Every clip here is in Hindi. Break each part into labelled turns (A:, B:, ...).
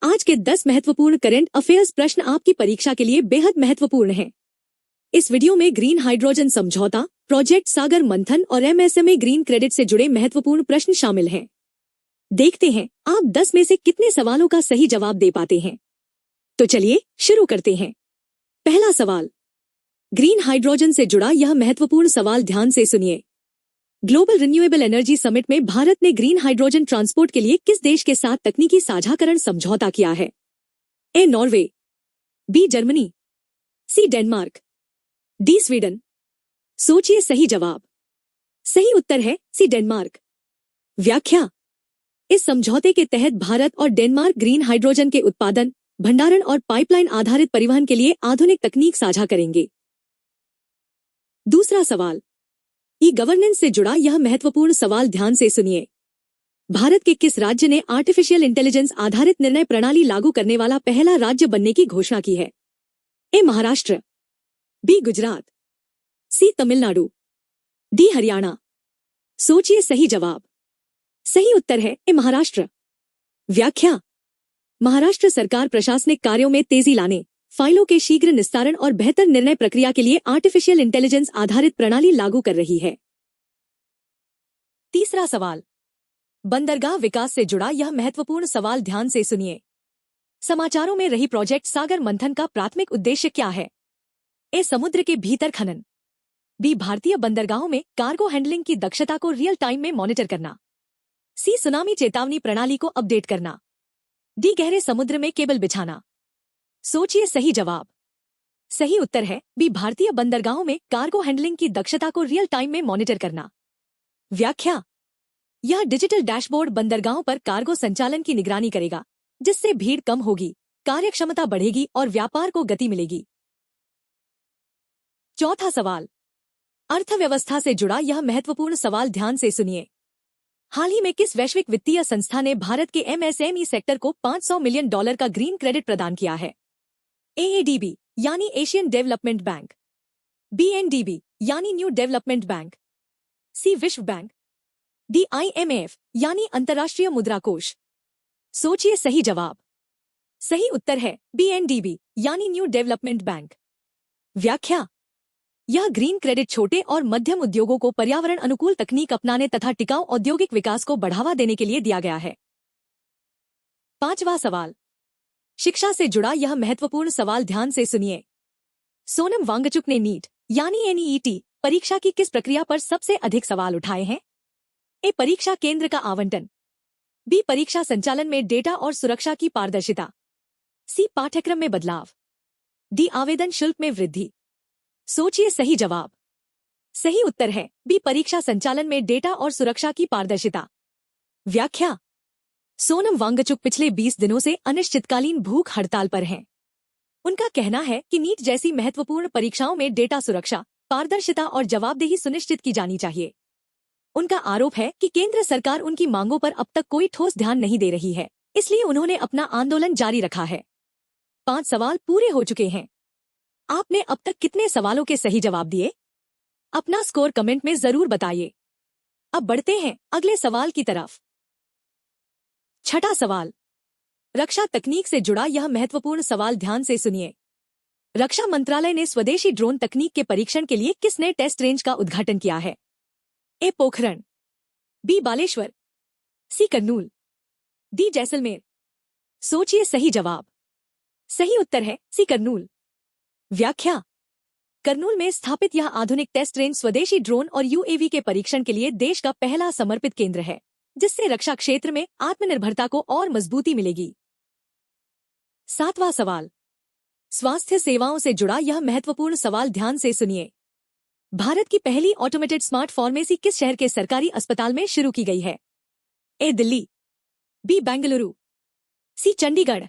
A: आज के 10 महत्वपूर्ण करंट अफेयर्स प्रश्न आपकी परीक्षा के लिए बेहद महत्वपूर्ण हैं। इस वीडियो में ग्रीन हाइड्रोजन समझौता, प्रोजेक्ट सागर मंथन और एमएसएमई ग्रीन क्रेडिट से जुड़े महत्वपूर्ण प्रश्न शामिल हैं। देखते हैं आप 10 में से कितने सवालों का सही जवाब दे पाते हैं। तो चलिए शुरू करते हैं। पहला सवाल, ग्रीन हाइड्रोजन से जुड़ा यह महत्वपूर्ण सवाल ध्यान से सुनिए। ग्लोबल रिन्यूएबल एनर्जी समिट में भारत ने ग्रीन हाइड्रोजन ट्रांसपोर्ट के लिए किस देश के साथ तकनीकी साझाकरण समझौता किया है? A Norway, B Germany, C Denmark, D Sweden. सोचिए सही जवाब। सही उत्तर है सी डेनमार्क। व्याख्या, इस समझौते के तहत भारत और डेनमार्क ग्रीन हाइड्रोजन के उत्पादन, भंडारण और पाइपलाइन आधारित परिवहन के लिए आधुनिक तकनीक साझा करेंगे। दूसरा सवाल, ई गवर्नेंस से जुड़ा यह महत्वपूर्ण सवाल ध्यान से सुनिए। भारत के किस राज्य ने आर्टिफिशियल इंटेलिजेंस आधारित निर्णय प्रणाली लागू करने वाला पहला राज्य बनने की घोषणा की है? ए महाराष्ट्र, बी गुजरात, सी तमिलनाडु, डी हरियाणा। सोचिए सही जवाब। सही उत्तर है ए महाराष्ट्र। व्याख्या, महाराष्ट्र सरकार प्रशासनिक कार्यों में तेजी लाने, फाइलों के शीघ्र निस्तारण और बेहतर निर्णय प्रक्रिया के लिए आर्टिफिशियल इंटेलिजेंस आधारित प्रणाली लागू कर रही है। तीसरा सवाल, बंदरगाह विकास से जुड़ा यह महत्वपूर्ण सवाल ध्यान से सुनिए। समाचारों में रही प्रोजेक्ट सागर मंथन का प्राथमिक उद्देश्य क्या है? ए समुद्र के भीतर खनन, बी भारतीय बंदरगाहों में कार्गो हैंडलिंग की दक्षता को रियल टाइम में मॉनिटर करना, सी सुनामी चेतावनी प्रणाली को अपडेट करना, डी गहरे समुद्र में केबल बिछाना। सोचिए सही जवाब। सही उत्तर है बी भारतीय बंदरगाहों में कार्गो हैंडलिंग की दक्षता को रियल टाइम में मॉनिटर करना। व्याख्या, यह डिजिटल डैशबोर्ड बंदरगाहों पर कार्गो संचालन की निगरानी करेगा, जिससे भीड़ कम होगी, कार्यक्षमता बढ़ेगी और व्यापार को गति मिलेगी। चौथा सवाल, अर्थव्यवस्था से जुड़ा यह महत्वपूर्ण सवाल ध्यान से सुनिए। हाल ही में किस वैश्विक वित्तीय संस्था ने भारत के एमएसएमई सेक्टर को $500 मिलियन का ग्रीन क्रेडिट प्रदान किया है? एडीबी यानी एशियन डेवलपमेंट बैंक, बीएनडीबी यानी न्यू डेवलपमेंट बैंक, सी विश्व बैंक, डी आईएमएफ यानी अंतर्राष्ट्रीय मुद्रा कोष। सोचिए सही जवाब। सही उत्तर है बीएनडीबी यानी न्यू डेवलपमेंट बैंक। व्याख्या, यह ग्रीन क्रेडिट छोटे और मध्यम उद्योगों को पर्यावरण अनुकूल तकनीक अपनाने तथा टिकाऊ औद्योगिक विकास को बढ़ावा देने के लिए दिया गया है। पांचवा सवाल, शिक्षा से जुड़ा यह महत्वपूर्ण सवाल ध्यान से सुनिए। सोनम वांगचुक ने नीट यानी एनईईटी परीक्षा की किस प्रक्रिया पर सबसे अधिक सवाल उठाए हैं? ए परीक्षा केंद्र का आवंटन, बी परीक्षा संचालन में डेटा और सुरक्षा की पारदर्शिता, सी पाठ्यक्रम में बदलाव, डी आवेदन शुल्क में वृद्धि। सोचिए सही जवाब। सही उत्तर है बी परीक्षा संचालन में डेटा और सुरक्षा की पारदर्शिता। व्याख्या, सोनम वांगचुक पिछले 20 दिनों से अनिश्चितकालीन भूख हड़ताल पर हैं। उनका कहना है कि नीट जैसी महत्वपूर्ण परीक्षाओं में डेटा सुरक्षा, पारदर्शिता और जवाबदेही सुनिश्चित की जानी चाहिए। उनका आरोप है कि केंद्र सरकार उनकी मांगों पर अब तक कोई ठोस ध्यान नहीं दे रही है, इसलिए उन्होंने अपना आंदोलन जारी रखा है। 5 सवाल पूरे हो चुके हैं। आपने अब तक कितने सवालों के सही जवाब दिए? अपना स्कोर कमेंट में जरूर बताइए। अब बढ़ते हैं अगले सवाल की तरफ। छठा सवाल, रक्षा तकनीक से जुड़ा यह महत्वपूर्ण सवाल ध्यान से सुनिए। रक्षा मंत्रालय ने स्वदेशी ड्रोन तकनीक के परीक्षण के लिए किस नए टेस्ट रेंज का उद्घाटन किया है? ए पोखरण, बी बालेश्वर, सी कर्नूल, डी जैसलमेर। सोचिए सही जवाब। सही उत्तर है सी कर्नूल। व्याख्या, कर्नूल में स्थापित यह आधुनिक टेस्ट रेंज स्वदेशी ड्रोन और यूएवी के परीक्षण के लिए देश का पहला समर्पित केंद्र है, जिससे रक्षा क्षेत्र में आत्मनिर्भरता को और मजबूती मिलेगी। 7वां सवाल, स्वास्थ्य सेवाओं से जुड़ा यह महत्वपूर्ण सवाल ध्यान से सुनिए। भारत की पहली ऑटोमेटेड स्मार्ट फार्मेसी किस शहर के सरकारी अस्पताल में शुरू की गई है? ए दिल्ली, बी बेंगलुरु, सी चंडीगढ़,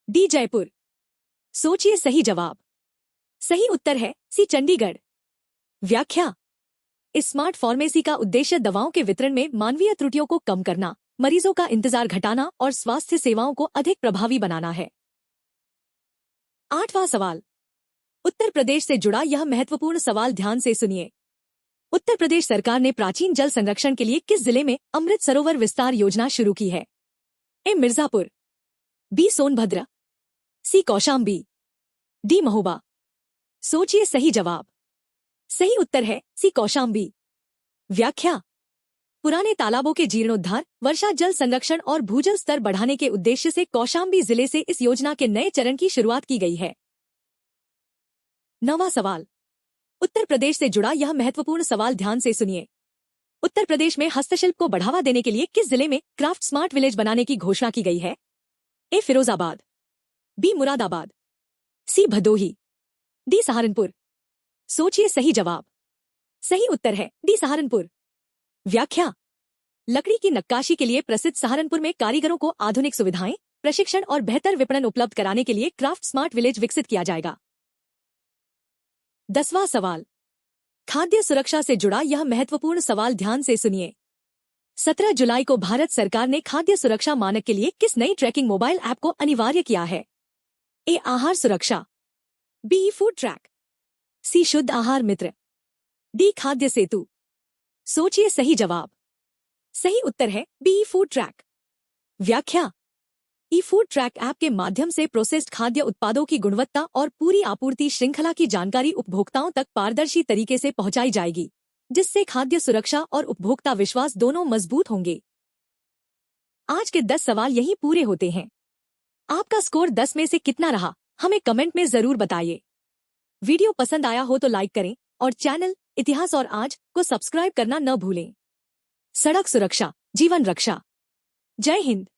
A: डी जयपुर। सोचिए सही जवाब। सही उत्तर है सी चंडीगढ़। व्याख्या, इस स्मार्ट फार्मेसी का उद्देश्य दवाओं के वितरण में मानवीय त्रुटियों को कम करना, मरीजों का इंतजार घटाना और स्वास्थ्य सेवाओं को अधिक प्रभावी बनाना है। 8वां सवाल, उत्तर प्रदेश से जुड़ा यह महत्वपूर्ण सवाल ध्यान से सुनिए। उत्तर प्रदेश सरकार ने प्राचीन जल संरक्षण के लिए किस जिले में अमृत सरोवर विस्तार योजना शुरू की है? ए मिर्जापुर, बी सोनभद्र, सी कौशाम्बी, डी महोबा। सोचिए सही जवाब। सही उत्तर है सी कौशाम्बी। व्याख्या। पुराने तालाबों के जीर्णोद्धार, वर्षा जल संरक्षण और भूजल स्तर बढ़ाने के उद्देश्य से कौशाम्बी जिले से इस योजना के नए चरण की शुरुआत की गई है। 9वां सवाल। उत्तर प्रदेश से जुड़ा यह महत्वपूर्ण सवाल ध्यान से सुनिए। उत्तर प्रदेश में हस्तशिल्प को बढ़ावा देने के लिए किस जिले में क्राफ्ट स्मार्ट विलेज बनाने की घोषणा की गई है? ए फिरोजाबाद, बी मुरादाबाद, सी भदोही, डी सहारनपुर। सोचिए सही जवाब। सही उत्तर है डी सहारनपुर। व्याख्या। लकड़ी की नक्काशी के लिए प्रसिद्ध सहारनपुर में कारीगरों को आधुनिक सुविधाएं, प्रशिक्षण और बेहतर विपणन उपलब्ध कराने के लिए क्राफ्ट स्मार्ट विलेज विकसित किया जाएगा। 10वां सवाल। खाद्य सुरक्षा से जुड़ा यह महत्वपूर्ण सवाल ध्यान से सुनिए। 17 जुलाई को भारत सरकार ने खाद्य सुरक्षा मानक के लिए किस नई ट्रैकिंग मोबाइल ऐप को अनिवार्य किया है? ए आहार सुरक्षा, बी फूड ट्रैक, सी शुद्ध आहार मित्र, डी खाद्य सेतु। सोचिए सही जवाब। सही उत्तर है बी फूड ट्रैक। व्याख्या। ई फूड ट्रैक ऐप के माध्यम से प्रोसेस्ड खाद्य उत्पादों की गुणवत्ता और पूरी आपूर्ति श्रृंखला की जानकारी उपभोक्ताओं तक पारदर्शी तरीके से पहुंचाई जाएगी, जिससे खाद्य सुरक्षा और उपभोक्ता विश्वास दोनों मजबूत होंगे। आज के 10 सवाल यहीं पूरे होते हैं। आपका स्कोर 10 में से कितना रहा, हमें कमेंट में जरूर बताइए। वीडियो पसंद आया हो तो लाइक करें और चैनल इतिहास और आज को सब्सक्राइब करना न भूलें। सड़क सुरक्षा, जीवन रक्षा। जय हिंद।